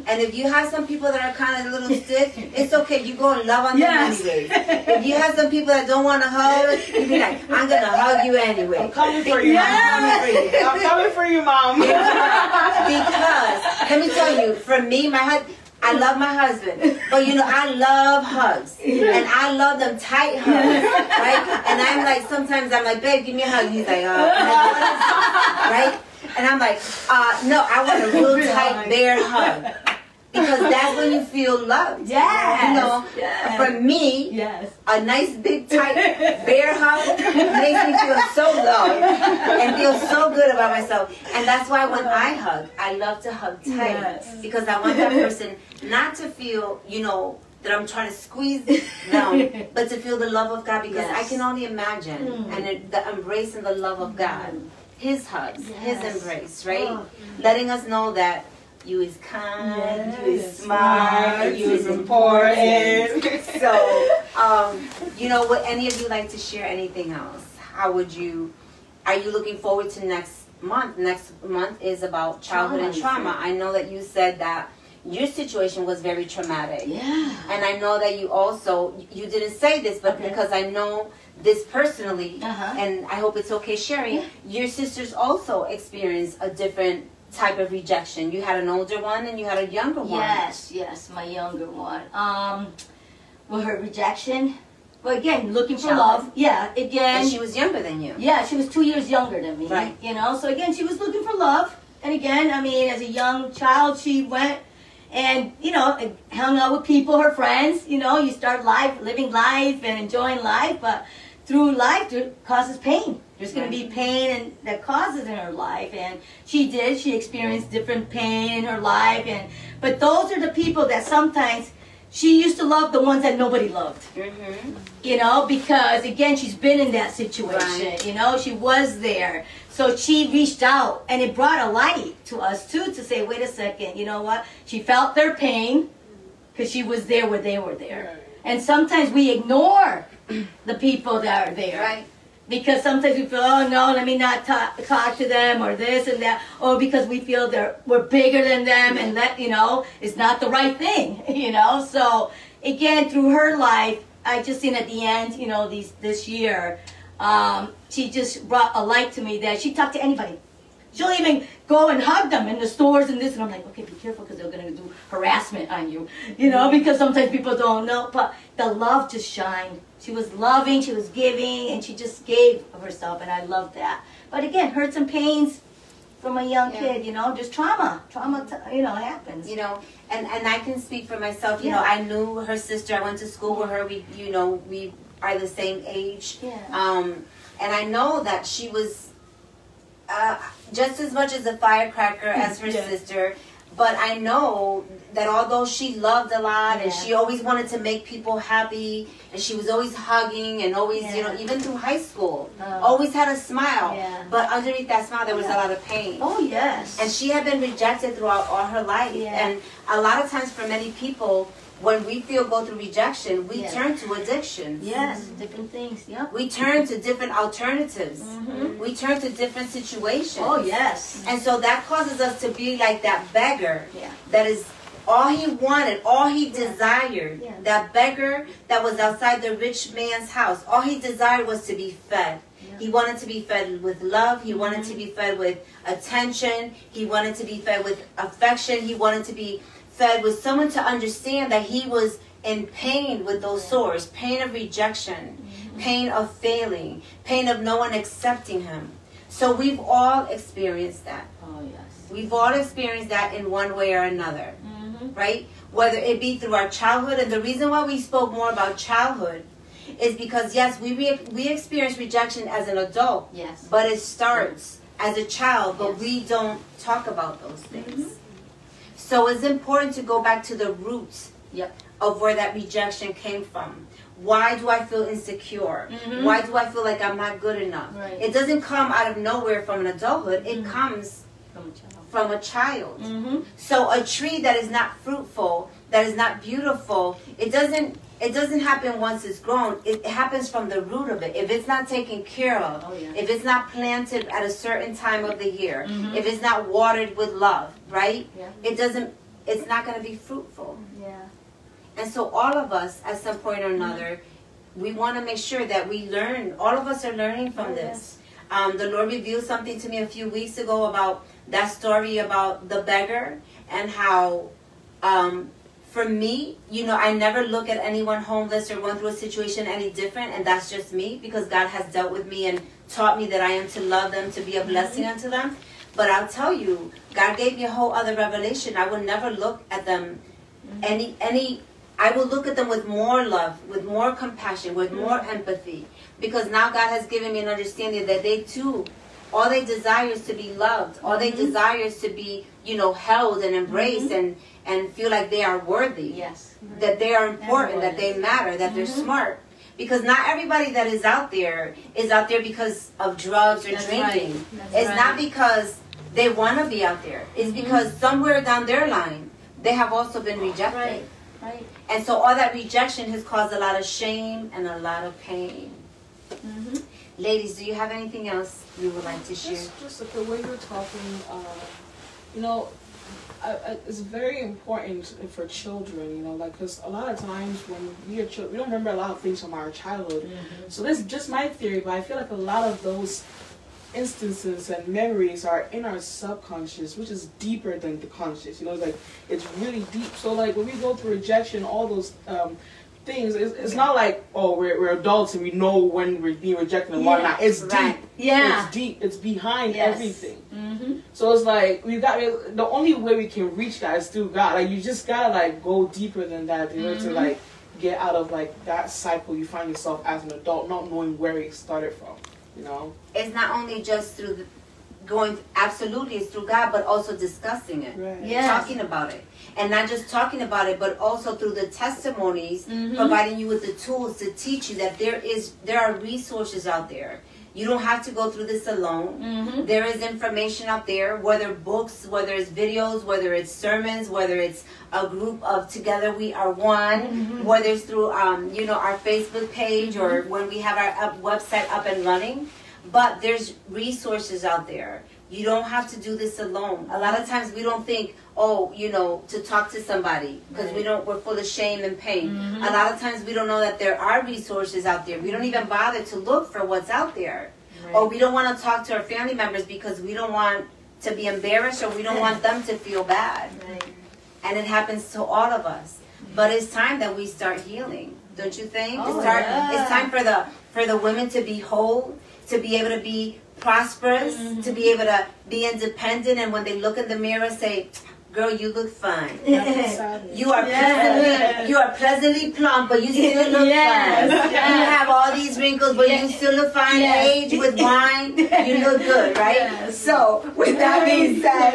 And if you have some people that are kind of a little stiff, it's okay. You go and love on them anyways. If you have some people that don't want to hug, you be like, I'm going to hug you anyway. I'm coming for you. I'm coming for you, Mom. Because, let me tell you, for me, I love my husband, but you know, I love hugs, and I love them tight hugs, right? And I'm like, sometimes I'm like, babe, give me a hug. He's like, right? And I'm like, no, I want a real tight bear hug. Because that's when you feel loved. Yes. You know, for me, a nice big tight bear hug makes me feel so loved and feel so good about myself. And that's why when I hug, I love to hug tight. Because I want that person not to feel, you know, that I'm trying to squeeze them, but to feel the love of God. Because I can only imagine and the embrace and the love of God. His hugs, His embrace, right? Letting us know that you is kind, you is smart, you is important. So, you know, would any of you like to share anything else? How would you, are you looking forward to next month? Next month is about childhood and trauma. I know that you said that your situation was very traumatic. Yeah. And I know that you also, you didn't say this, but because I know this personally, and I hope it's okay sharing, your sisters also experienced a different type of rejection. You had an older one and you had a younger one. Yes, my younger one. Well, her rejection. Well, again, looking for love. Yeah, again. And she was younger than you. Yeah, she was 2 years younger than me. Right. You know, so again, she was looking for love. And again, I mean, as a young child, she went and, you know, hung out with people, her friends. You know, you start living life and enjoying life, but through life, it causes pain. There's going to be pain and that causes in her life, and she experienced different pain in her life, but those are the people that sometimes she used to love, the ones that nobody loved. You know, because again, she's been in that situation. You know, she was there, so she reached out, and it brought a light to us too to say, wait a second, you know what? She felt their pain because she was there where they were there, and sometimes we ignore the people that are there. Right. Because sometimes we feel, oh no, let me not talk to them, or this and that, or because we feel we're bigger than them, and that, you know, is not the right thing, you know. So again, through her life, I just seen at the end, you know, this year, she just brought a light to me that she talked to anybody. She'll even go and hug them in the stores and this, and I'm like, okay, be careful because they're going to do harassment on you, you know, because sometimes people don't know, but the love just shined. She was loving, she was giving, and she just gave of herself, and I love that. But again, hurts and pains from a young kid, you know, just trauma, you know, happens. You know, and I can speak for myself, you know, I knew her sister, I went to school with her, we are the same age, and I know that she was just as much as a firecracker as her sister, but I know that although she loved a lot and she always wanted to make people happy, and she was always hugging and always, you know, even through high school, always had a smile, but underneath that smile there was a lot of pain. Oh, yes. And she had been rejected throughout all her life, and a lot of times for many people, when we go through rejection, we turn to addictions. Yes, different things, We turn to different alternatives. We turn to different situations. Oh, yes. And so that causes us to be like that beggar that is All he wanted, all he desired, Yeah. that beggar that was outside the rich man's house, all he desired was to be fed. Yeah. He wanted to be fed with love. He wanted to be fed with attention. He wanted to be fed with affection. He wanted to be fed with someone to understand that he was in pain with those sores, pain of rejection, pain of failing, pain of no one accepting him. So we've all experienced that. Oh, yes. We've all experienced that in one way or another, right? Whether it be through our childhood. And the reason why we spoke more about childhood is because, yes, we experience rejection as an adult, Yes. but it starts as a child, but Yes. we don't talk about those things. So it's important to go back to the roots Yep. of where that rejection came from. Why do I feel insecure? Why do I feel like I'm not good enough? Right. It doesn't come out of nowhere from an adulthood. It comes From a child. from a child. So a tree that is not fruitful, that is not beautiful, it doesn't happen once it's grown. It happens from the root of it. If it's not taken care of, Oh, yeah. if it's not planted at a certain time of the year, if it's not watered with love, right? Yeah. It's not going to be fruitful. Yeah. And so all of us, at some point or another, we want to make sure that we learn. All of us are learning from this. The Lord revealed something to me a few weeks ago about that story about the beggar and how, for me, I never look at anyone homeless or going through a situation any different, and that's just me because God has dealt with me and taught me that I am to love them, to be a blessing unto them. But I'll tell you, God gave me a whole other revelation. I will never look at them I will look at them with more love, with more compassion, with more empathy. Because now God has given me an understanding that they too, all they desire is to be loved. All they desire is to be, held and embraced and feel like they are worthy. Yes. That they are important, that they matter, that they're smart. Because not everybody that is out there because of drugs or That's drinking. right. That's It's right. not because they want to be out there. It's because somewhere down their line, they have also been rejected. Right. Right. And so all that rejection has caused a lot of shame and a lot of pain. Ladies, do you have anything else you would like to share? Just the way you're talking, it's very important for children, because a lot of times when we are children, we don't remember a lot of things from our childhood. So this is just my theory, but I feel like a lot of those instances and memories are in our subconscious, which is deeper than the conscious. It's really deep. So when we go through rejection, all those things, it's not like, oh, we're adults and we know when we're being rejected and whatnot. It's deep. Yeah. It's deep. It's behind Yes. everything. So it's the only way we can reach that is through God. You just gotta go deeper than that in order to get out of that cycle you find yourself as an adult, not knowing where it started from. It's not only just through absolutely, it's through God, but also discussing it. Right. Yes. Talking about it. And not just talking about it, but also through the testimonies, providing you with the tools to teach you that there are resources out there. You don't have to go through this alone. There is information out there, whether books, whether it's videos, whether it's sermons, whether it's a group of Together We Are One, whether it's through our Facebook page or when we have our website up and running. But there's resources out there. You don't have to do this alone. A lot of times we don't think, to talk to somebody because we're full of shame and pain. A lot of times we don't know that there are resources out there. We don't even bother to look for what's out there. Or we don't want to talk to our family members because we don't want to be embarrassed or we don't want them to feel bad. And it happens to all of us. But it's time that we start healing, don't you think? It's time for the women to be whole, to be able to be prosperous, to be able to be independent, and when they look in the mirror, say, "Girl, you look fine. You are pleasantly plump, but you still look fine. You have all these wrinkles, but you still look fine. Age with wine, you look good, right?" So, with that being said,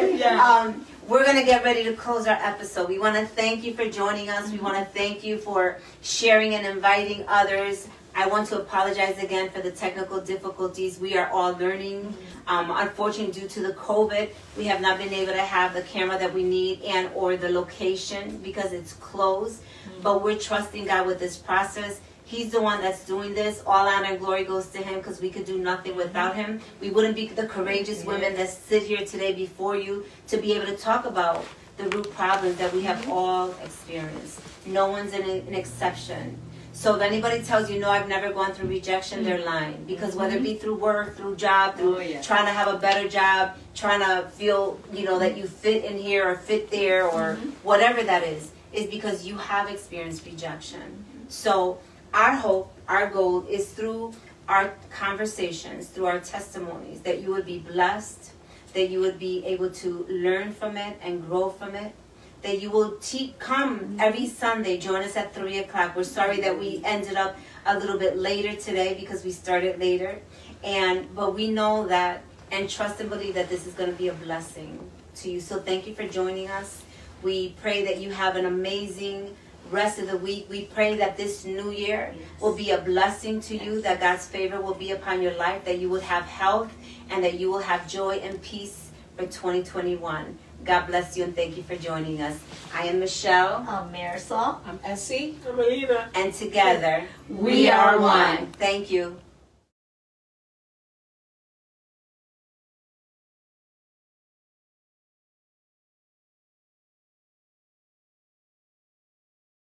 we're going to get ready to close our episode. We want to thank you for joining us. We want to thank you for sharing and inviting others. I want to apologize again for the technical difficulties. We are all learning. Unfortunately, due to the COVID, we have not been able to have the camera that we need and or the location because it's closed. But we're trusting God with this process. He's the one that's doing this. All honor and glory goes to him because we could do nothing without him. We wouldn't be the courageous women that sit here today before you to be able to talk about the root problems that we have all experienced. No one's an exception. So if anybody tells you, no, I've never gone through rejection, they're lying. Because whether it be through work, through job, through trying to have a better job, trying to feel, you know, that you fit in here or fit there or whatever that is because you have experienced rejection. So our hope, our goal is through our conversations, through our testimonies, that you would be blessed, that you would be able to learn from it and grow from it, that you will come every Sunday, join us at 3 o'clock. We're sorry that we ended up a little bit later today because we started later. But we know that and trust and believe that this is going to be a blessing to you. So thank you for joining us. We pray that you have an amazing rest of the week. We pray that this new year will be a blessing to you, that God's favor will be upon your life, that you will have health, and that you will have joy and peace for 2021. God bless you and thank you for joining us. I am Michelle. I'm Marisol. I'm Essie. I'm Alina. And together, we are one. Thank you.